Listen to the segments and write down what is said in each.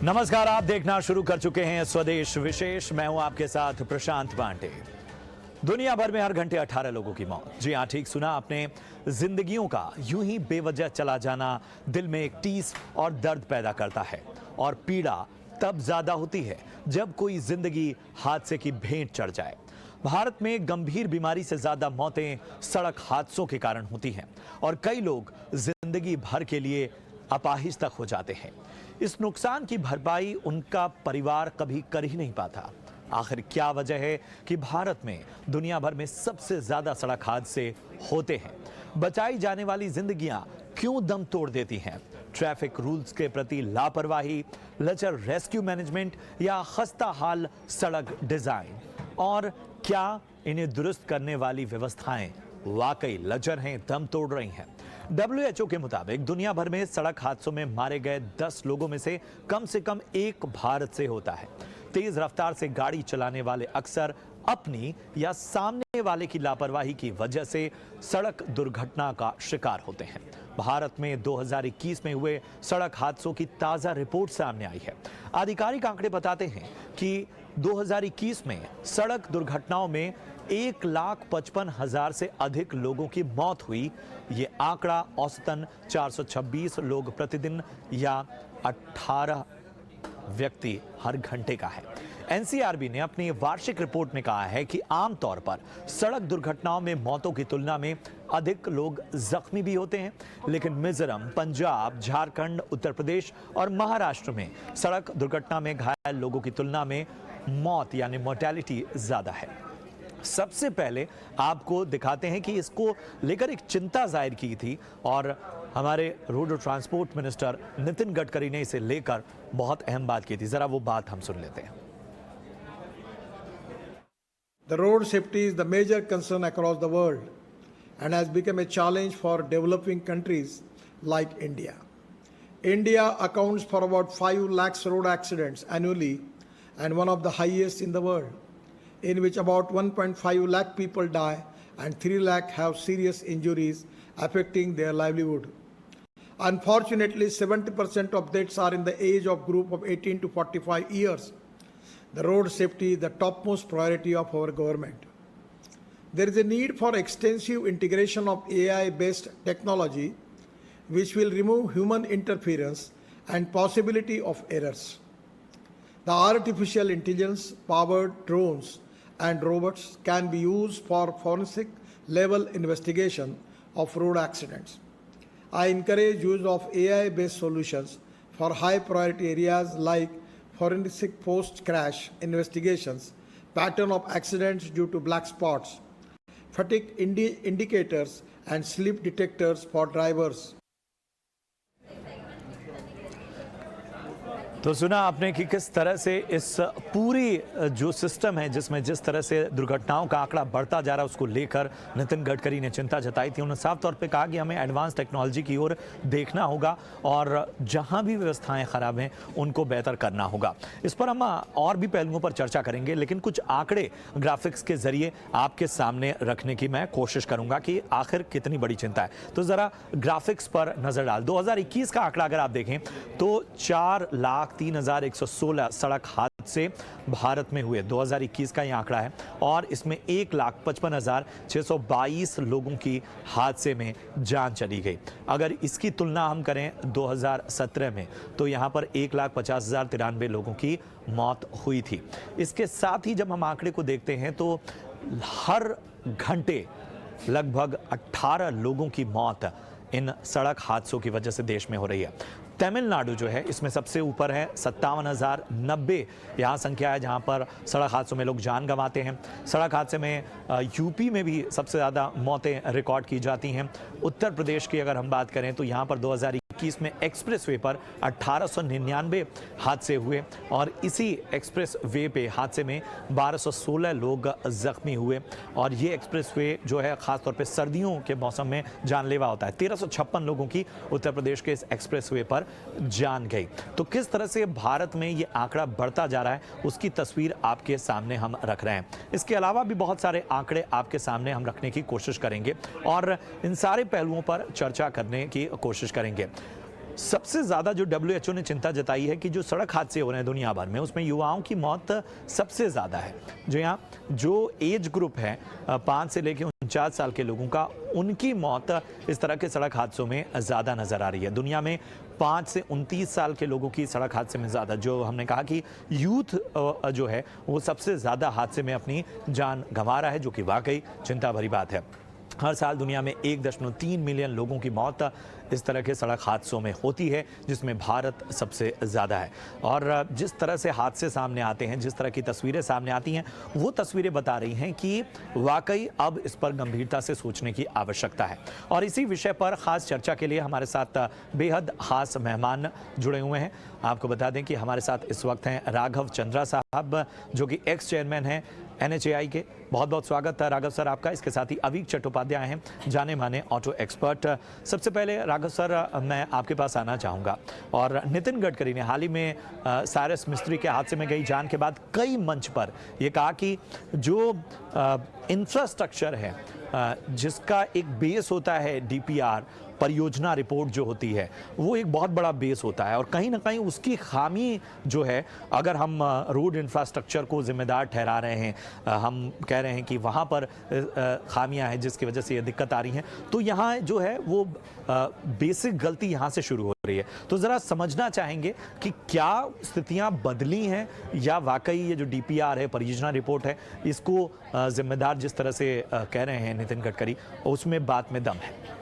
नमस्कार, आप देखना शुरू कर चुके हैं स्वदेश विशेष। मैं हूं आपके साथ प्रशांत पांडे। दुनिया भर में हर घंटे 18 लोगों की मौत। जी हां, ठीक सुना आपने। जिंदगियों का यूं ही बेवजह चला जाना दिल में एक टीस और दर्द पैदा करता है, और पीड़ा तब ज्यादा होती है जब कोई जिंदगी हादसे की भेंट चढ़ जाए। भारत में गंभीर बीमारी से ज्यादा मौतें सड़क हादसों के कारण होती हैं, और कई लोग जिंदगी भर के लिए अपाहिज तक हो जाते हैं। इस नुकसान की भरपाई उनका परिवार कभी कर ही नहीं पाता। आखिर क्या वजह है कि भारत में दुनिया भर में सबसे ज्यादा सड़क हादसे होते हैं? बचाई जाने वाली जिंदगियां क्यों दम तोड़ देती हैं? ट्रैफिक रूल्स के प्रति लापरवाही, लचर रेस्क्यू मैनेजमेंट या खस्ता हाल सड़क डिजाइन? और क्या इन्हें दुरुस्त करने वाली व्यवस्थाएं वाकई लचर हैं, दम तोड़ रही हैं? WHO के मुताबिक दुनिया भर में सड़क हादसों में मारे गए 10 लोगों में से कम एक भारत से होता है। तेज रफ्तार से गाड़ी चलाने वाले अक्सर अपनी या सामने वाले की लापरवाही की वजह से सड़क दुर्घटना का शिकार होते हैं। भारत में 2021 में हुए सड़क हादसों की ताजा रिपोर्ट सामने आई है। आधिकारिक आंकड़े बताते हैं कि 2021 में सड़क दुर्घटनाओं में 1,55,000 से अधिक लोगों की मौत हुई। ये आंकड़ा औसतन 426 लोग प्रतिदिन या 18 व्यक्ति हर घंटे का है। एनसीआरबी ने अपनी वार्षिक रिपोर्ट में कहा है कि आमतौर पर सड़क दुर्घटनाओं में मौतों की तुलना में अधिक लोग जख्मी भी होते हैं, लेकिन मिजोरम, पंजाब, झारखंड, उत्तर प्रदेश और महाराष्ट्र में सड़क दुर्घटना में घायल लोगों की तुलना में मौत यानी मोर्टेलिटी ज्यादा है। सबसे पहले आपको दिखाते हैं कि इसको लेकर एक चिंता जाहिर की थी, और हमारे रोड और ट्रांसपोर्ट मिनिस्टर नितिन गडकरी ने इसे लेकर बहुत अहम बात की थी। जरा वो बात हम सुन लेते हैं। The road safety is the major concern across the world and has become a challenge for developing countries like India. India accounts for about 5 lakhs road accidents annually and one of the highest in the world, in which about 1.5 lakh people die and 3 lakh have serious injuries affecting their livelihood. Unfortunately, 70% of deaths are in the age of group of 18 to 45 years. The road safety is the topmost priority of our government. There is a need for extensive integration of AI-based technology which will remove human interference and possibility of errors. The artificial intelligence-powered drones and robots can be used for forensic level investigation of road accidents. I encourage use of AI-based solutions for high priority areas like forensic post-crash investigations, pattern of accidents due to black spots, fatigue indicators and sleep detectors for drivers. तो सुना आपने कि किस तरह से इस पूरी जो सिस्टम है, जिसमें जिस तरह से दुर्घटनाओं का आंकड़ा बढ़ता जा रहा है, उसको लेकर नितिन गडकरी ने चिंता जताई थी। उन्होंने साफ तौर पे कहा कि हमें एडवांस टेक्नोलॉजी की ओर देखना होगा और जहां भी व्यवस्थाएं खराब हैं उनको बेहतर करना होगा। इस पर हम और भी पहलुओं पर चर्चा करेंगे, लेकिन कुछ आंकड़े ग्राफिक्स के जरिए आपके सामने रखने की मैं कोशिश करूंगा कि आखिर कितनी बड़ी चिंता है। तो जरा ग्राफिक्स पर नजर डाल। 2021 का आंकड़ा अगर आप देखें तो 4,03,116 सड़क हादसे भारत में हुए। 2021 का यह आंकड़ा है, और इसमें 1,55,622 लोगों की हादसे में जान चली गई। अगर इसकी तुलना हम करें 2017 में, तो यहां पर 1,50,093 लोगों की मौत हुई थी। इसके साथ ही जब हम आंकड़े को देखते हैं तो हर घंटे लगभग 18 लोगों की मौत इन सड़क हादसों की वजह से देश में हो रही है। तमिलनाडु जो है इसमें सबसे ऊपर है, 57,090 यहाँ संख्या है जहाँ पर सड़क हादसों में लोग जान गंवाते हैं। सड़क हादसे में यूपी में भी सबसे ज़्यादा मौतें रिकॉर्ड की जाती हैं। उत्तर प्रदेश की अगर हम बात करें तो यहाँ पर 2021 में एक्सप्रेस वे पर 1899 हादसे हुए, और इसी एक्सप्रेस वे पे हादसे में 1216 लोग जख्मी हुए। और ये एक्सप्रेस वे जो है ख़ासतौर पे सर्दियों के मौसम में जानलेवा होता है। 1356 लोगों की उत्तर प्रदेश के इस एक्सप्रेस वे पर जान गई। तो किस तरह से भारत में ये आंकड़ा बढ़ता जा रहा है, उसकी तस्वीर आपके सामने हम रख रहे हैं। इसके अलावा भी बहुत सारे आंकड़े आपके सामने हम रखने की कोशिश करेंगे और इन सारे पहलुओं पर चर्चा करने की कोशिश करेंगे। सबसे ज्यादा जो डब्ल्यूएचओ ने चिंता जताई है कि जो सड़क हादसे हो रहे हैं दुनिया भर में, उसमें युवाओं की मौत सबसे ज्यादा है। जो यहाँ जो एज ग्रुप है 5 से लेकर 49 साल के लोगों का, उनकी मौत इस तरह के सड़क हादसों में ज्यादा नजर आ रही है। दुनिया में 5 से 29 साल के लोगों की सड़क हादसे में ज्यादा, जो हमने कहा कि यूथ जो है वो सबसे ज्यादा हादसे में अपनी जान गंवा रहा है, जो कि वाकई चिंता भरी बात है। हर साल दुनिया में 1.3 मिलियन लोगों की मौत इस तरह के सड़क हादसों में होती है, जिसमें भारत सबसे ज़्यादा है। और जिस तरह से हादसे सामने आते हैं, जिस तरह की तस्वीरें सामने आती हैं, वो तस्वीरें बता रही हैं कि वाकई अब इस पर गंभीरता से सोचने की आवश्यकता है। और इसी विषय पर खास चर्चा के लिए हमारे साथ बेहद खास मेहमान जुड़े हुए हैं। आपको बता दें कि हमारे साथ इस वक्त हैं राघव चंद्रा साहब, जो कि एक्स चेयरमैन हैं NHAI के। बहुत बहुत स्वागत है राघव सर आपका। इसके साथ ही अवीक चट्टोपाध्याय हैं, जाने माने ऑटो एक्सपर्ट। सबसे पहले राघव सर, मैं आपके पास आना चाहूँगा। और नितिन गडकरी ने हाल ही में साइरस मिस्त्री के हादसे में गई जान के बाद कई मंच पर ये कहा कि जो इंफ्रास्ट्रक्चर है, जिसका एक बेस होता है DPR परियोजना रिपोर्ट जो होती है, वो एक बहुत बड़ा बेस होता है। और कहीं ना कहीं उसकी खामी जो है, अगर हम रोड इंफ्रास्ट्रक्चर को जिम्मेदार ठहरा रहे हैं, हम कह रहे हैं कि वहाँ पर खामियां हैं जिसकी वजह से ये दिक्कत आ रही हैं, तो यहाँ जो है वो बेसिक गलती यहाँ से शुरू हो रही है। तो ज़रा समझना चाहेंगे कि क्या स्थितियाँ बदली हैं, या वाकई ये जो DPR है, परियोजना रिपोर्ट है, इसको जिम्मेदार जिस तरह से कह रहे हैं नितिन गडकरी, उसमें बात में दम है।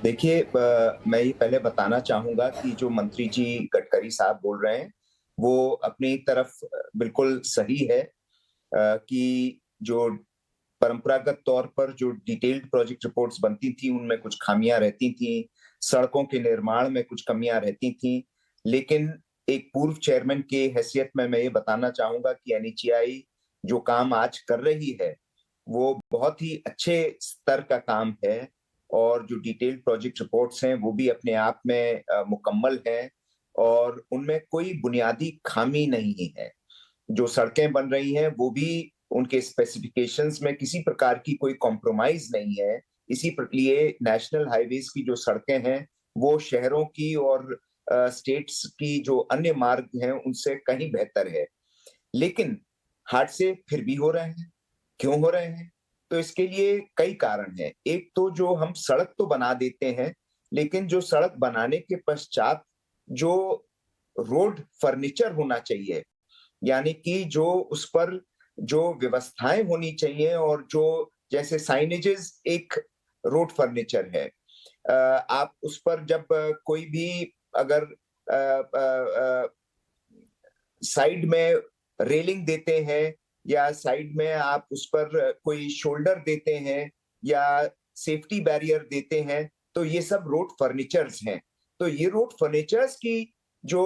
देखिए, मैं ये पहले बताना चाहूंगा कि जो मंत्री जी गडकरी साहब बोल रहे हैं वो अपनी तरफ बिल्कुल सही है, कि जो परंपरागत तौर पर जो डिटेल्ड प्रोजेक्ट रिपोर्ट्स बनती थी उनमें कुछ खामियां रहती थी, सड़कों के निर्माण में कुछ कमियां रहती थी। लेकिन एक पूर्व चेयरमैन के हैसियत में मैं ये बताना चाहूंगा कि NHAI जो काम आज कर रही है वो बहुत ही अच्छे स्तर का काम है, और जो डिटेल्ड प्रोजेक्ट रिपोर्ट्स हैं वो भी अपने आप में मुकम्मल हैं, और उनमें कोई बुनियादी खामी नहीं है। जो सड़कें बन रही हैं वो भी उनके स्पेसिफिकेशंस में किसी प्रकार की कोई कॉम्प्रोमाइज नहीं है। इसी लिए नेशनल हाईवेज की जो सड़कें हैं वो शहरों की और स्टेट्स की जो अन्य मार्ग हैं उनसे कहीं बेहतर है। लेकिन हादसे फिर भी हो रहे हैं। क्यों हो रहे हैं? तो इसके लिए कई कारण हैं। एक तो जो हम सड़क तो बना देते हैं, लेकिन जो सड़क बनाने के पश्चात जो रोड फर्नीचर होना चाहिए, यानी कि जो उस पर जो व्यवस्थाएं होनी चाहिए, और जो जैसे साइनेजेस एक रोड फर्नीचर है। आप उस पर जब कोई भी अगर साइड में रेलिंग देते हैं, या साइड में आप उस पर कोई शोल्डर देते हैं, या सेफ्टी बैरियर देते हैं, तो ये सब रोड फर्नीचर्स हैं। तो ये रोड फर्नीचर्स की जो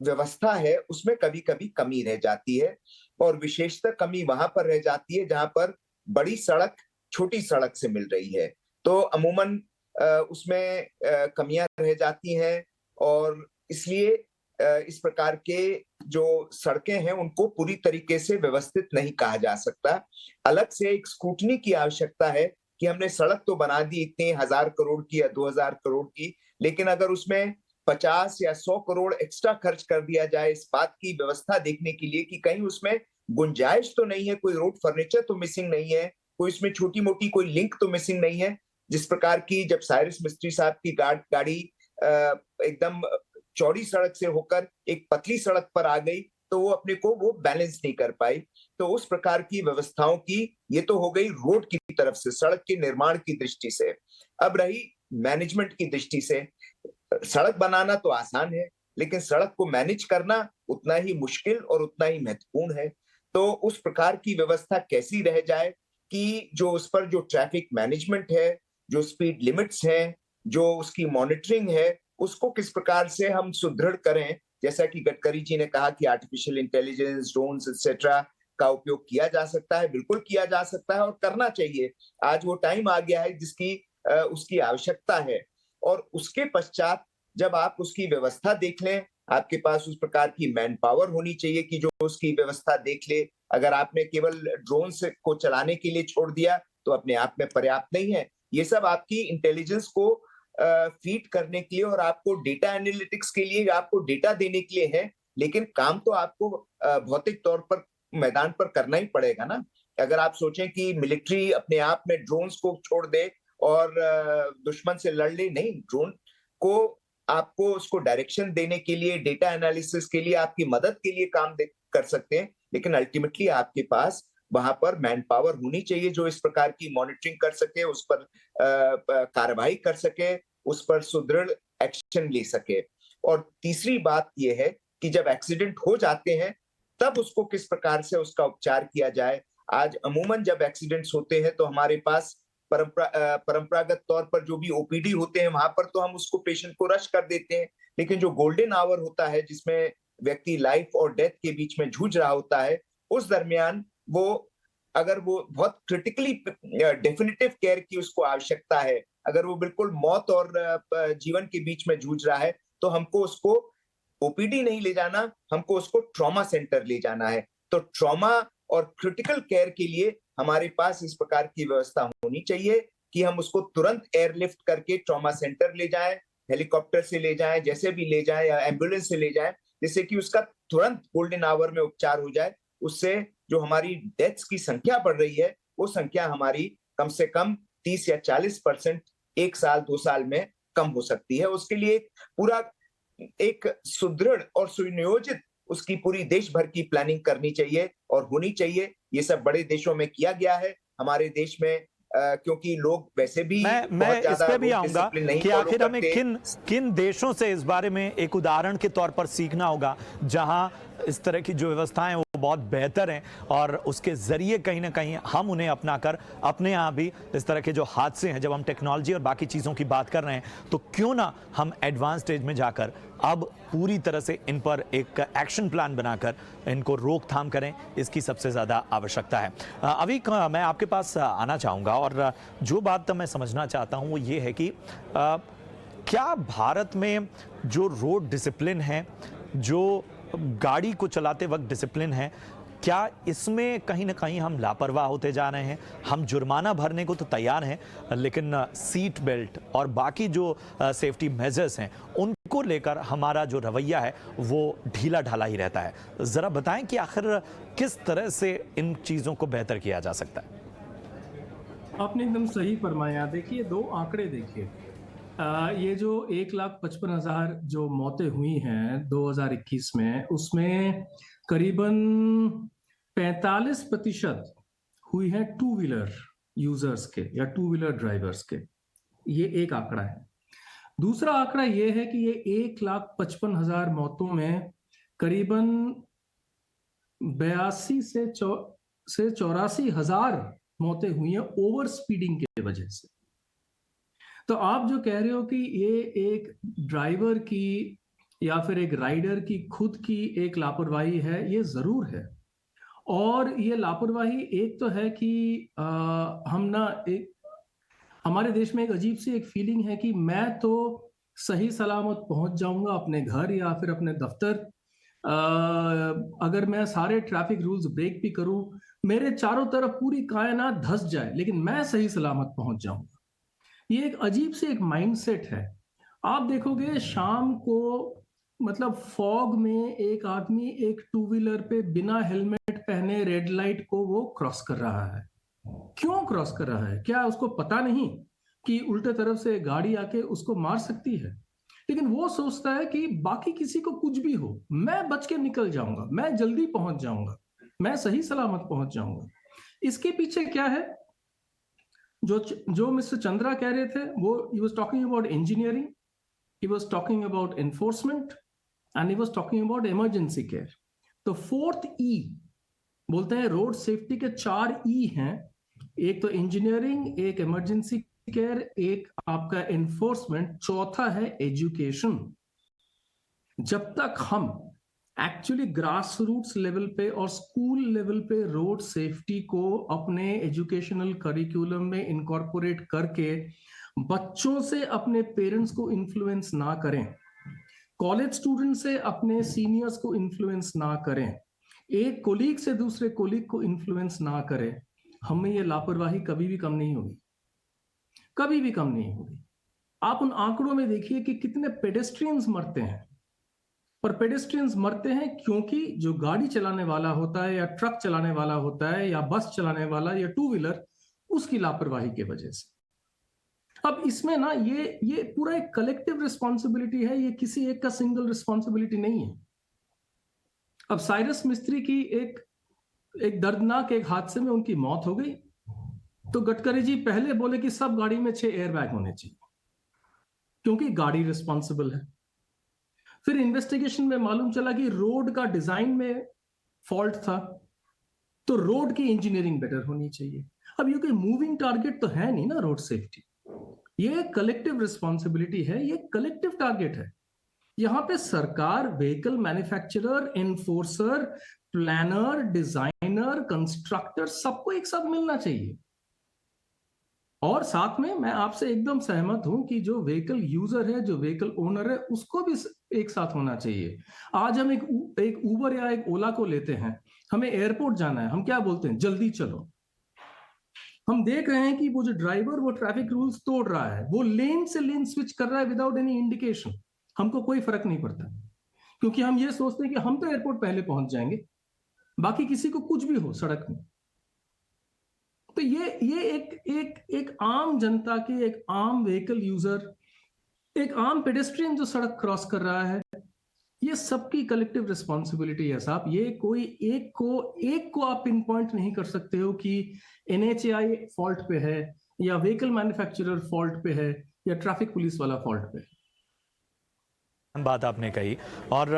व्यवस्था है उसमें कभी-कभी कमी रह जाती है, और विशेषतः कमी वहां पर रह जाती है जहां पर बड़ी सड़क छोटी सड़क से मिल रही है। तो अमूमन उसमें कमियां रह जाती हैं, और इसलिए इस प्रकार के जो सड़कें हैं उनको पूरी तरीके से व्यवस्थित नहीं कहा जा सकता। अलग से एक स्क्रूटनी की आवश्यकता है कि हमने सड़क तो बना दी इतने 1000 करोड़ की या 2000 करोड़ की, लेकिन अगर उसमें 50 या 100 करोड़ एक्स्ट्रा खर्च कर दिया जाए इस बात की व्यवस्था देखने के लिए कि कहीं उसमें गुंजाइश तो नहीं है, कोई रोड फर्नीचर तो मिसिंग नहीं है, कोई इसमें छोटी मोटी कोई लिंक तो मिसिंग नहीं है। जिस प्रकार की जब साइरस मिस्त्री साहब की गाड़ी एकदम चौड़ी सड़क से होकर एक पतली सड़क पर आ गई, तो वो अपने को वो बैलेंस नहीं कर पाई। तो उस प्रकार की व्यवस्थाओं की ये तो हो गई रोड की तरफ से, सड़क के निर्माण की दृष्टि से। अब रही मैनेजमेंट की दृष्टि से, सड़क बनाना तो आसान है, लेकिन सड़क को मैनेज करना उतना ही मुश्किल और उतना ही महत्वपूर्ण है। तो उस प्रकार की व्यवस्था कैसी रह जाए कि जो उस पर जो ट्रैफिक मैनेजमेंट है, जो स्पीड लिमिट्स हैं, जो उसकी मॉनिटरिंग है, उसको किस प्रकार से हम सुदृढ़ करें। जैसा कि गडकरी जी ने कहा कि आर्टिफिशियल इंटेलिजेंस, ड्रोन्स एक्सेट्रा का उपयोग किया जा सकता है, बिल्कुल किया जा सकता है और करना चाहिए। आज वो टाइम आ गया है जिसकी उसकी आवश्यकता है। और उसके पश्चात जब आप उसकी व्यवस्था देख लें, आपके पास उस प्रकार की मैन पावर होनी चाहिए कि जो उसकी व्यवस्था देख ले। अगर आपने केवल ड्रोन से को चलाने के लिए छोड़ दिया तो अपने आप में पर्याप्त नहीं है। ये सब आपकी इंटेलिजेंस को फीड करने के लिए और आपको डेटा एनालिटिक्स के लिए आपको डेटा देने के लिए है, लेकिन काम तो आपको भौतिक तौर पर मैदान पर करना ही पड़ेगा ना। अगर आप सोचें कि मिलिट्री अपने आप में ड्रोन्स को छोड़ दे और दुश्मन से लड़ ले, नहीं, ड्रोन को आपको उसको डायरेक्शन देने के लिए, डेटा एनालिसिस के लिए, आपकी मदद के लिए काम कर सकते हैं, लेकिन अल्टीमेटली आपके पास वहां पर मैन पावर होनी चाहिए जो इस प्रकार की मॉनिटरिंग कर सके, उस पर कार्रवाई कर सके, उस पर सुदृढ़ एक्शन ले सके। और तीसरी बात यह है कि जब एक्सीडेंट हो जाते हैं तब उसको किस प्रकार से उसका उपचार किया जाए। आज अमूमन जब एक्सीडेंट्स होते हैं तो हमारे पास परंपरागत तौर पर जो भी ओपीडी होते हैं वहां पर तो हम उसको पेशेंट को रश कर देते हैं, लेकिन जो गोल्डन आवर होता है जिसमें व्यक्ति लाइफ और डेथ के बीच में जूझ रहा होता है, उस दरमियान वो अगर वो बहुत क्रिटिकली डेफिनेटिव केयर की उसको आवश्यकता है, अगर वो बिल्कुल मौत और जीवन के बीच में जूझ रहा है, तो हमको उसको ओपीडी नहीं ले जाना, हमको उसको ट्रॉमा सेंटर ले जाना है। तो ट्रॉमा और क्रिटिकल केयर के लिए हमारे पास इस प्रकार की व्यवस्था होनी चाहिए कि हम उसको तुरंत एयरलिफ्ट करके ट्रॉमा सेंटर ले जाएं, हेलीकॉप्टर से ले जाएं, जैसे भी ले जाएं, या एम्बुलेंस से ले जाएं, जिससे कि उसका तुरंत गोल्डन आवर में उपचार हो जाए। उससे जो हमारी डेथ्स की संख्या बढ़ रही है, वो संख्या हमारी कम से कम 30 या 40% 1 साल 2 साल में कम हो सकती है। उसके लिए पूरा एक सुदृढ़ और सुनियोजित उसकी पूरी देश भर की प्लानिंग करनी चाहिए और होनी चाहिए। ये सब बड़े देशों में किया गया है। हमारे देश में क्योंकि लोग वैसे भी मैं इस पे भी आऊंगा कि आखिर हमें करते। किन देशों से इस बारे में एक उदाहरण के तौर पर सीखना होगा जहां इस तरह की जो व्यवस्थाएं वो बहुत बेहतर हैं और उसके जरिए कहीं ना कहीं हम उन्हें अपनाकर अपने यहाँ भी इस तरह के जो हादसे हैं, जब हम टेक्नोलॉजी और बाकी चीज़ों की बात कर रहे हैं तो क्यों ना हम एडवांस स्टेज में जाकर अब पूरी तरह से इन पर एक एक्शन प्लान बनाकर इनको रोकथाम करें, इसकी सबसे ज़्यादा आवश्यकता है। अभी मैं आपके पास आना चाहूँगा और जो बात मैं समझना चाहता हूँ वो ये है कि क्या भारत में जो रोड डिसिप्लिन है, जो गाड़ी को चलाते वक्त डिसिप्लिन है, क्या इसमें कहीं ना कहीं हम लापरवाह होते जा रहे हैं? हम जुर्माना भरने को तो तैयार हैं, लेकिन सीट बेल्ट और बाकी जो सेफ्टी मेजर्स हैं उनको लेकर हमारा जो रवैया है वो ढीला ढाला ही रहता है। ज़रा बताएं कि आखिर किस तरह से इन चीज़ों को बेहतर किया जा सकता है? आपने एकदम सही फरमाया। देखिए, 2 आंकड़े देखिए। ये जो 1,55,000 जो मौतें हुई हैं 2021 में, उसमें करीबन 45% हुई हैं टू व्हीलर यूजर्स के या टू व्हीलर ड्राइवर्स के। ये एक आंकड़ा है। दूसरा आंकड़ा ये है कि ये 1,55,000 मौतों में करीबन 82 से 84,000 मौतें हुई हैं ओवर स्पीडिंग की वजह से। तो आप जो कह रहे हो कि ये एक ड्राइवर की या फिर एक राइडर की खुद की एक लापरवाही है, ये जरूर है। और ये लापरवाही एक तो है कि हम ना एक हमारे देश में एक अजीब सी एक फीलिंग है कि मैं तो सही सलामत पहुंच जाऊंगा अपने घर या फिर अपने दफ्तर, अगर मैं सारे ट्रैफिक रूल्स ब्रेक भी करूं, मेरे चारों तरफ पूरी कायनात धंस जाए, लेकिन मैं सही सलामत पहुंच जाऊंगा। ये एक अजीब से एक माइंडसेट है। आप देखोगे शाम को, मतलब फॉग में एक आदमी एक टू व्हीलर पे बिना हेलमेट पहने रेड लाइट को वो क्रॉस कर रहा है। क्यों क्रॉस कर रहा है? क्या उसको पता नहीं कि उल्टे तरफ से गाड़ी आके उसको मार सकती है? लेकिन वो सोचता है कि बाकी किसी को कुछ भी हो, मैं बच के निकल जाऊंगा, मैं जल्दी पहुंच जाऊंगा, मैं सही सलामत पहुंच जाऊंगा। इसके पीछे क्या है? जो मिस्टर चंद्रा कह रहे थे, वो he was talking about engineering, he was talking about enforcement, and he was talking about emergency care. तो 4th E बोलते हैं, रोड सेफ्टी के 4 E हैं। एक तो इंजीनियरिंग, एक इमरजेंसी केयर, एक आपका एनफोर्समेंट, चौथा है एजुकेशन। जब तक हम एक्चुअली ग्रास रूट्स लेवल पे और स्कूल लेवल पे रोड सेफ्टी को अपने एजुकेशनल करिकुलम में इनकॉर्पोरेट करके बच्चों से अपने पेरेंट्स को इन्फ्लुएंस ना करें, कॉलेज स्टूडेंट से अपने सीनियर्स को इन्फ्लुएंस ना करें, एक कोलीग से दूसरे कोलीग को इन्फ्लुएंस ना करें, हमें ये लापरवाही कभी भी कम नहीं होगी, कभी भी कम नहीं होगी। आप उन आंकड़ों में देखिए कि कितने पेडेस्ट्रियंस मरते हैं, और पेडेस्ट्रियंस मरते हैं क्योंकि जो गाड़ी चलाने वाला होता है या ट्रक चलाने वाला होता है या बस चलाने वाला या टू व्हीलर, उसकी लापरवाही के वजह से। अब इसमें ना ये पूरा एक कलेक्टिव रिस्पॉन्सिबिलिटी है, ये किसी एक का सिंगल रिस्पॉन्सिबिलिटी नहीं है। अब साइरस मिस्त्री की एक दर्दनाक एक हादसे में उनकी मौत हो गई, तो गडकरी जी पहले बोले कि सब गाड़ी में 6 एयरबैग होने चाहिए क्योंकि गाड़ी रिस्पॉन्सिबल है। फिर इन्वेस्टिगेशन में मालूम चला कि रोड का डिजाइन में फॉल्ट था, तो रोड की इंजीनियरिंग बेटर होनी चाहिए। अब ये कोई मूविंग टारगेट तो है नहीं ना रोड सेफ्टी, ये कलेक्टिव रिस्पॉन्सिबिलिटी है, ये कलेक्टिव टारगेट है। यहां पे सरकार, vehicle manufacturer, enforcer, planner, designer, constructor, सबको एक साथ मिलना चाहिए। और साथ में मैं आपसे एकदम सहमत हूं कि जो व्हीकल यूजर है, जो व्हीकल ओनर है, उसको भी एक साथ होना चाहिए। आज हम एक उबर या एक ओला को लेते हैं, हमें एयरपोर्ट जाना है, हम क्या बोलते हैं? जल्दी चलो। हम देख रहे हैं कि वो जो ड्राइवर वो ट्रैफिक रूल्स तोड़ रहा है, वो लेन से लेन स्विच कर रहा है विदाउट एनी इंडिकेशन, हमको कोई फर्क नहीं पड़ता, क्योंकि हम ये सोचते हैं कि हम तो एयरपोर्ट पहले पहुंच जाएंगे, बाकी किसी को कुछ भी हो सड़क में। तो ये एक आम जनता के, एक आम व्हीकल यूजर, एक आम पेडेस्ट्रियन जो सड़क क्रॉस कर रहा है, ये सबकी कलेक्टिव रिस्पॉन्सिबिलिटी है साहब। ये कोई एक को आप पिन पॉइंट नहीं कर सकते हो कि NHAI फॉल्ट पे है या व्हीकल मैन्युफैक्चरर फॉल्ट पे है या ट्रैफिक पुलिस वाला फॉल्ट पे है। बात आपने कही। और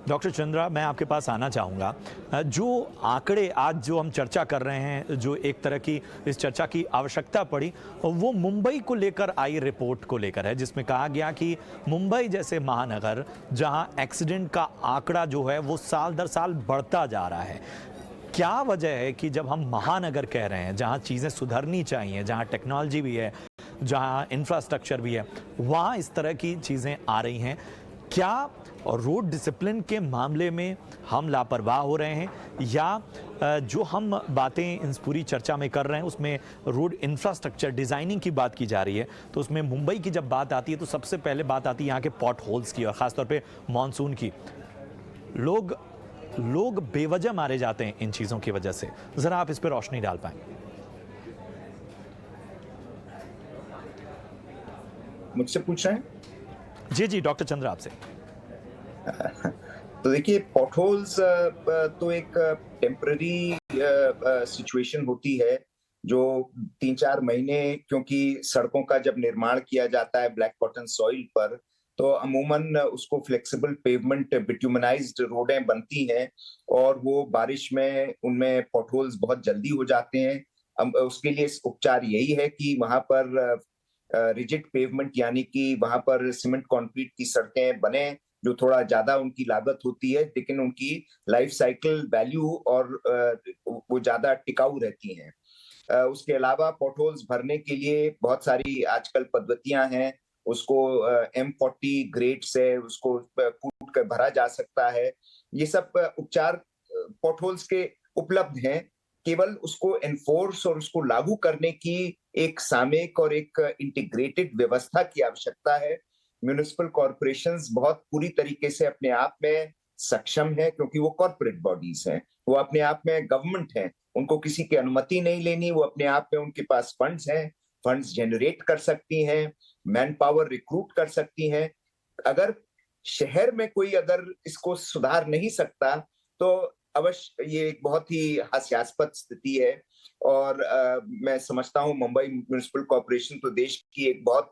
डॉक्टर चंद्रा, मैं आपके पास आना चाहूँगा। जो आंकड़े आज जो हम चर्चा कर रहे हैं, जो एक तरह की इस चर्चा की आवश्यकता पड़ी, वो मुंबई को लेकर आई रिपोर्ट को लेकर है, जिसमें कहा गया कि मुंबई जैसे महानगर जहां एक्सीडेंट का आंकड़ा जो है वो साल दर साल बढ़ता जा रहा है। क्या वजह है कि जब हम महानगर कह रहे हैं, जहां चीज़ें सुधरनी चाहिए, जहां टेक्नोलॉजी भी है, जहां इंफ्रास्ट्रक्चर भी है, वहां इस तरह की चीज़ें आ रही हैं? क्या रोड डिसिप्लिन के मामले में हम लापरवाह हो रहे हैं, या जो हम बातें इस पूरी चर्चा में कर रहे हैं उसमें रोड इंफ्रास्ट्रक्चर डिज़ाइनिंग की बात की जा रही है, तो उसमें मुंबई की जब बात आती है तो सबसे पहले बात आती है यहाँ के पॉट होल्स की, और ख़ासतौर पे मॉनसून की। लोग बेवजह मारे जाते हैं इन चीज़ों की वजह से। ज़रा आप इस पर रोशनी डाल पाएं। मुझसे पूछ रहे हैं? जी डॉक्टर चंद्रा आपसे। तो देखिए, पॉटहोल्स तो एक टेम्पररी सिचुएशन होती है जो 3-4 महीने, क्योंकि सड़कों का जब निर्माण किया जाता है ब्लैक कॉटन सॉइल पर, तो अमूमन उसको फ्लेक्सिबल पेवमेंट, बिट्यूमनाइज्ड रोडें बनती हैं, और वो बारिश में उनमें पॉटहोल्स बहुत जल्दी हो जाते हैं। उसके लिए उपचार यही है कि वहां पर रिजिड पेवमेंट, यानी कि वहां पर सीमेंट कंक्रीट की सड़कें बने, जो थोड़ा ज्यादा उनकी लागत होती है, लेकिन उनकी लाइफ साइकिल वैल्यू और वो ज्यादा टिकाऊ रहती हैं। उसके अलावा पॉटहोल्स भरने के लिए बहुत सारी आजकल पद्धतियां हैं। उसको M40 ग्रेड से उसको कूट कर भरा जा सकता है। ये सब उपचार पॉटहोल्स के उपलब्ध हैं। केवल उसको एनफोर्स और उसको लागू करने की एक सामयिक और एक इंटीग्रेटेड व्यवस्था की आवश्यकता है। म्युनिसिपल कॉर्पोरेशंस बहुत पूरी तरीके से अपने आप में सक्षम है, क्योंकि वो कॉर्पोरेट बॉडीज हैं, वो अपने आप में गवर्नमेंट हैं, उनको किसी की अनुमति नहीं लेनी, वो अपने आप में, उनके पास फंड्स हैं, फंड्स जनरेट कर सकती हैं, मैन पावर रिक्रूट कर सकती हैं। अगर शहर में कोई अगर इसको सुधार नहीं सकता, तो अवश्य ये एक बहुत ही हास्यास्पद स्थिति है। और मैं समझता हूं मुंबई म्युनिसिपल कॉर्पोरेशन तो देश की एक बहुत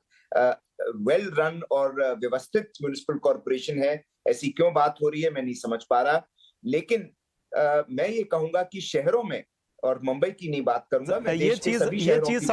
वेल रन और व्यवस्थित म्युनिसिपल कॉर्पोरेशन है। ऐसी क्यों बात हो रही है मैं नहीं समझ पा रहा। लेकिन मैं ये कहूंगा कि शहरों में, और मुंबई की नहीं बात करूंगा, मैं ये चीज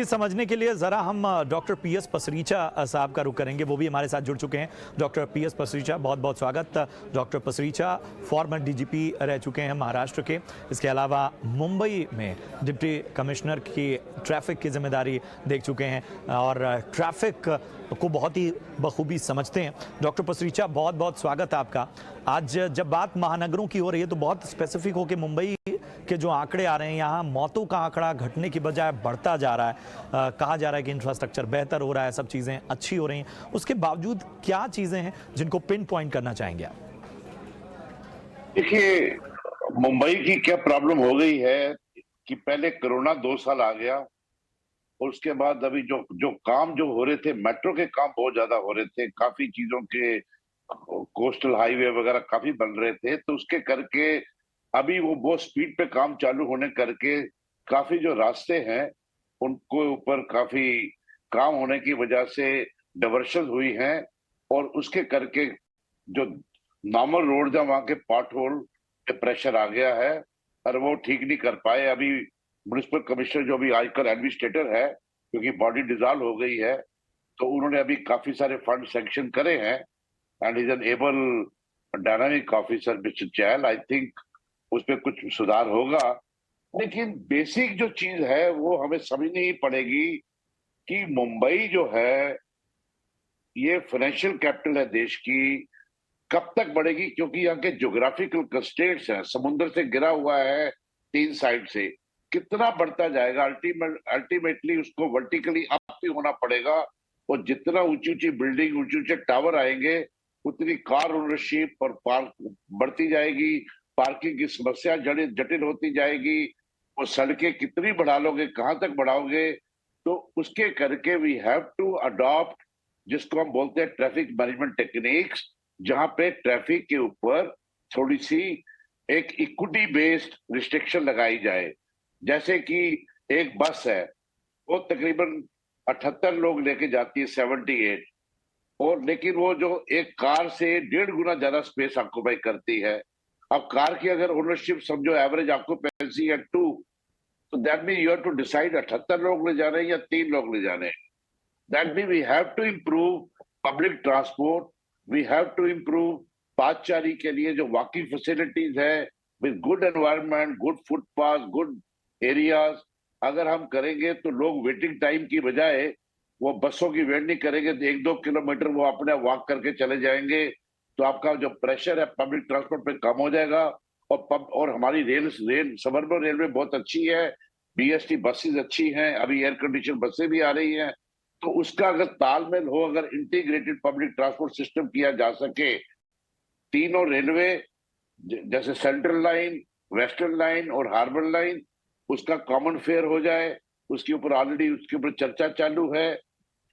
समझने के लिए जरा हम डॉक्टर PS पसरीचा साहब का रुख करेंगे। वो भी हमारे साथ जुड़ चुके हैं। डॉक्टर PS पसरीचा, बहुत बहुत स्वागत। डॉक्टर पसरीचा फॉर्मर DGP रह चुके हैं महाराष्ट्र के, इसके अलावा मुंबई में डिप्टी कमिश्नर की ट्रैफिक की जिम्मेदारी देख चुके हैं और ट्रैफिक को बहुत ही बखूबी समझते हैं। डॉक्टर पसरीचा, बहुत बहुत स्वागत आपका। आज जब बात महानगरों की हो रही है तो बहुत स्पेसिफिक होकर मुंबई के जो आंकड़े आ रहे हैं, यहाँ मौतों का आंकड़ा घटने की बजाय बढ़ता जा रहा है। कहा जा रहा है कि इंफ्रास्ट्रक्चर बेहतर हो रहा है, सब चीज़ें अच्छी हो रही हैं, उसके बावजूद क्या चीज़ें हैं जिनको पिन पॉइंट करना चाहेंगे आप? देखिए, मुंबई की क्या प्रॉब्लम हो गई है कि पहले कोरोना 2 साल आ गया और उसके बाद अभी जो जो काम जो हो रहे थे, मेट्रो के काम बहुत ज्यादा हो रहे थे, काफी चीजों के कोस्टल हाईवे वगैरह काफी बन रहे थे, तो उसके करके अभी वो बहुत स्पीड पे काम चालू होने करके काफी जो रास्ते हैं उनको ऊपर काफी काम होने की वजह से डाइवर्शन हुई हैं और उसके करके जो नॉर्मल रोड है वहां के पार्ट होल पे प्रेशर आ गया है और वो ठीक नहीं कर पाए। अभी म्युनिसिपल कमिश्नर जो भी आजकल एडमिनिस्ट्रेटर है, क्योंकि बॉडी डिसॉल्व हो गई है, तो उन्होंने अभी काफी सारे फंड सैंक्शन करे हैं and is an able dynamic officer mister Chahal. I think उस पर कुछ सुधार होगा, लेकिन बेसिक जो चीज है वो हमें समझनी ही पड़ेगी कि मुंबई जो है ये फाइनेंशियल कैपिटल है देश की, कब तक बढ़ेगी, क्योंकि यहाँ के ज्योग्राफिकल कंस्ट्रेंट्स हैं, समुद्र से घिरा हुआ है 3 साइड से, कितना बढ़ता जाएगा। अल्टीमेटली उसको वर्टिकली अप भी होना पड़ेगा और जितना ऊंची ऊंची बिल्डिंग, ऊंचे ऊंचे टावर आएंगे उतनी कार ओनरशिप और पार्क बढ़ती जाएगी, पार्किंग की समस्या जटिल होती जाएगी, और सड़कें कितनी बढ़ा लोगे, कहां तक बढ़ाओगे। तो उसके करके वी हैव टू अडॉप्ट जिसको हम बोलते हैं ट्रैफिक मैनेजमेंट टेक्निक्स, जहां पे ट्रैफिक के ऊपर थोड़ी सी एक इक्विटी बेस्ड रिस्ट्रिक्शन लगाई जाए। जैसे कि एक बस है वो तकरीबन 78 लोग लेके जाती है, 78, और लेकिन वो जो एक कार से 1.5 गुना ज्यादा स्पेस ऑक्यूपाई करती है। अब कार की अगर ओनरशिप समझो एवरेज ऑक्यूपेंसी है 2, तो that mean you have to decide 78 लोग ले जा रहे हैं या 3 लोग ले जा रहे हैं। That mean we have to improve public transport, we have to improve पादचारी के लिए जो वॉकिंग फैसिलिटीज है with good environment, good footpath, good areas. अगर हम करेंगे तो लोग वेटिंग टाइम की बजाय वो बसों की वेट नहीं करेंगे, 1-2 किलोमीटर वो अपने वॉक करके चले जाएंगे, तो आपका जो प्रेशर है पब्लिक ट्रांसपोर्ट पे कम हो जाएगा। और हमारी रेल सबर्बन रेलवे बहुत अच्छी है, बीएसटी बसेस अच्छी हैं, अभी एयर कंडीशन बसें भी आ रही हैं, तो उसका अगर तालमेल हो, अगर इंटीग्रेटेड पब्लिक ट्रांसपोर्ट सिस्टम किया जा सके, तीनों रेलवे जैसे सेंट्रल लाइन, वेस्टर्न लाइन और हार्बर लाइन, उसका कॉमन फेयर हो जाए, उसके ऊपर ऑलरेडी उसके ऊपर चर्चा चालू है।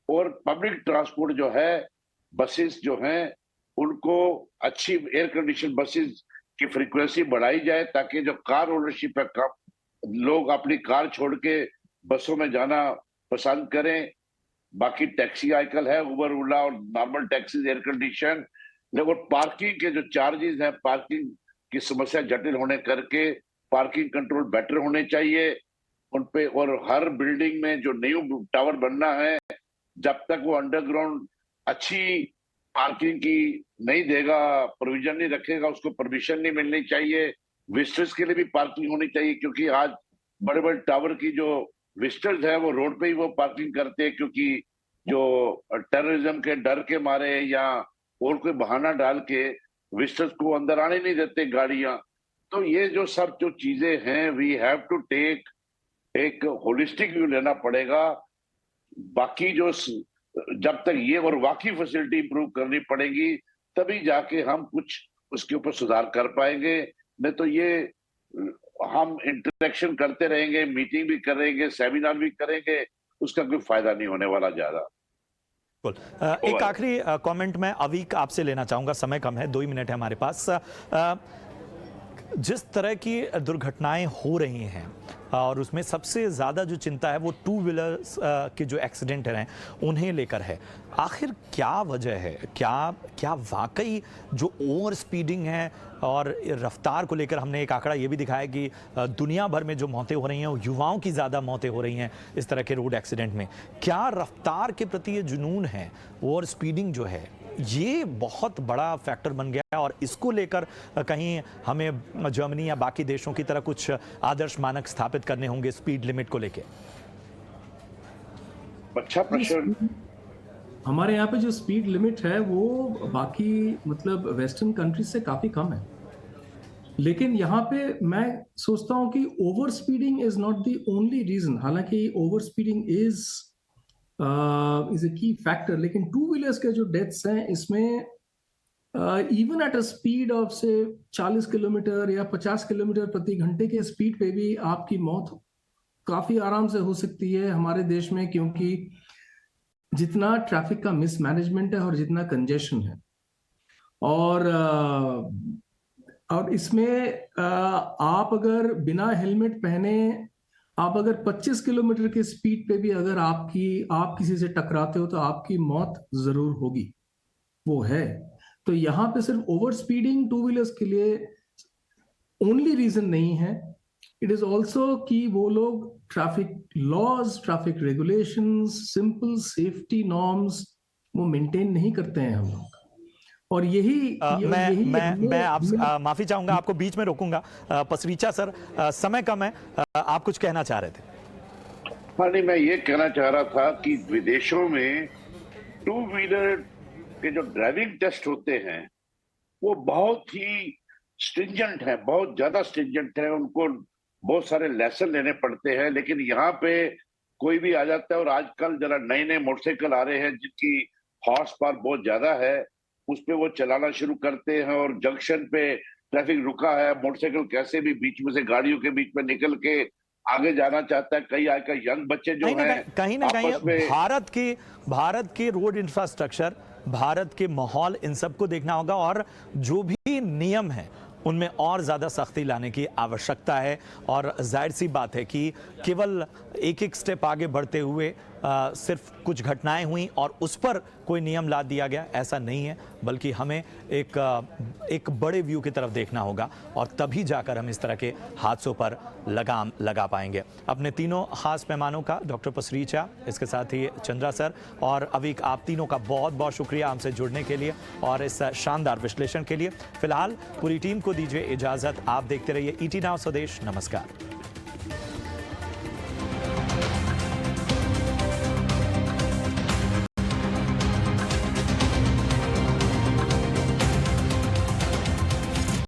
और पब्लिक ट्रांसपोर्ट जो है, बसेस जो हैं उनको अच्छी एयर कंडीशन बसेस की फ्रीक्वेंसी बढ़ाई जाए, ताकि जो कार ओनरशिप है लोग अपनी कार छोड़ के बसों में जाना पसंद करें। बाकी टैक्सी आजकल है, उबर ओला और नॉर्मल टैक्सी एयर कंडीशन, लेकिन पार्किंग के जो चार्जेस हैं, पार्किंग की समस्या जटिल होने करके पार्किंग कंट्रोल बेटर होने चाहिए उन पे। और हर बिल्डिंग में जो न्यू टावर बनना है, जब तक वो अंडरग्राउंड अच्छी पार्किंग की नहीं देगा, प्रोविजन नहीं रखेगा, उसको परमिशन नहीं मिलनी चाहिए। विजिटर्स के लिए भी पार्किंग होनी चाहिए, क्योंकि आज बड़े बड़े टावर की जो विजिटर्स है वो रोड पे ही वो पार्किंग करते हैं, क्योंकि जो टेररिज्म के डर के मारे या और कोई बहाना डाल के विजिटर्स को अंदर आने नहीं देते गाड़ियां। तो ये जो सब जो चीजें हैं, वी हैव टू टेक एक होलिस्टिक व्यू लेना पड़ेगा। बाकी जो जब तक ये और बाकी फैसिलिटी इंप्रूव करनी पड़ेगी, तभी जाके हम कुछ उसके ऊपर सुधार कर पाएंगे। नहीं तो ये हम इंटरेक्शन करते रहेंगे, मीटिंग भी करेंगे, सेमिनार भी करेंगे, उसका कोई फायदा नहीं होने वाला ज्यादा। एक आखिरी कमेंट मैं अवीक आपसे लेना चाहूंगा, समय कम है, 2 ही मिनट है हमारे पास। जिस तरह की दुर्घटनाएं हो रही हैं और उसमें सबसे ज़्यादा जो चिंता है वो 2 व्हीलर्स के जो एक्सीडेंट हैं उन्हें लेकर है, आखिर क्या वजह है? क्या वाकई जो ओवर स्पीडिंग है और रफ्तार को लेकर हमने एक आंकड़ा ये भी दिखाया कि दुनिया भर में जो मौतें हो रही हैं वो युवाओं की ज़्यादा मौतें हो रही हैं इस तरह के रोड एक्सीडेंट में। क्या रफ्तार के प्रति ये जुनून है, ओवर स्पीडिंग जो है, ये बहुत बड़ा फैक्टर बन गया है और इसको लेकर कहीं हमें जर्मनी या बाकी देशों की तरह कुछ आदर्श मानक स्थापित करने होंगे स्पीड लिमिट को लेकर? अच्छा प्रश्न। हमारे यहाँ पे जो स्पीड लिमिट है वो बाकी मतलब वेस्टर्न कंट्रीज से काफी कम है। लेकिन यहाँ पे मैं सोचता हूँ कि over speeding is not the only reason, हालांकि over speeding is a key factor, लेकिन टू व्हीलर्स के जो डेथ्स हैं इसमें even at a speed of से 40 किलोमीटर या 50 किलोमीटर प्रति घंटे के स्पीड पे भी आपकी मौत काफी आराम से हो सकती है हमारे देश में, क्योंकि जितना ट्रैफिक का मिसमैनेजमेंट है और जितना कंजेशन है, और इसमें आप अगर बिना हेलमेट पहने आप अगर 25 किलोमीटर की स्पीड पे भी अगर आप किसी से टकराते हो तो आपकी मौत जरूर होगी, वो है। तो यहाँ पे सिर्फ ओवर स्पीडिंग टू व्हीलर्स के लिए ओनली रीजन नहीं है, इट इज ऑल्सो कि वो लोग traffic laws, traffic regulations, simple safety norms वो मेंटेन नहीं करते हैं हम लोग। और मैं आपसे माफी चाहूंगा, आपको बीच में रोकूंगा। पसरीचा सर, समय कम है, आप कुछ कहना चाह रहे थे? हाँ नहीं, मैं ये कहना चाह रहा था कि विदेशों में टू व्हीलर के जो ड्राइविंग टेस्ट होते हैं वो बहुत ही स्ट्रिंजेंट है, बहुत ज्यादा स्ट्रिंजेंट है, उनको बहुत सारे लेसन लेने पड़ते हैं। लेकिन यहाँ पे कोई भी आ जाता है, और आजकल जरा नए नए मोटरसाइकिल आ रहे हैं जिनकी हॉर्स पावर बहुत ज्यादा है, उस पे वो चलाना शुरू करते हैं, और जंक्शन पे ट्रैफिक रुका है, मोटरसाइकिल कैसे भी बीच में से गाड़ियों के बीच में निकल के आगे जाना चाहता है। कई आजकल यंग बच्चे जो हैं कहीं ना कहीं भारत के रोड इंफ्रास्ट्रक्चर, भारत के माहौल, इन सबको देखना होगा, और जो भी नियम है उनमें और ज़्यादा सख्ती लाने की आवश्यकता है। और जाहिर सी बात है कि केवल एक एक स्टेप आगे बढ़ते हुए सिर्फ कुछ घटनाएं हुई और उस पर कोई नियम ला दिया गया, ऐसा नहीं है, बल्कि हमें एक बड़े व्यू की तरफ देखना होगा, और तभी जाकर हम इस तरह के हादसों पर लगाम लगा पाएंगे। अपने तीनों खास मेहमानों का, डॉक्टर पसरीचा, इसके साथ ही चंद्रा सर और अवीक, आप तीनों का बहुत बहुत शुक्रिया हमसे जुड़ने के लिए और इस शानदार विश्लेषण के लिए। फिलहाल पूरी टीम को दीजिए इजाजत। आप देखते रहिए ET Now स्वदेश। नमस्कार।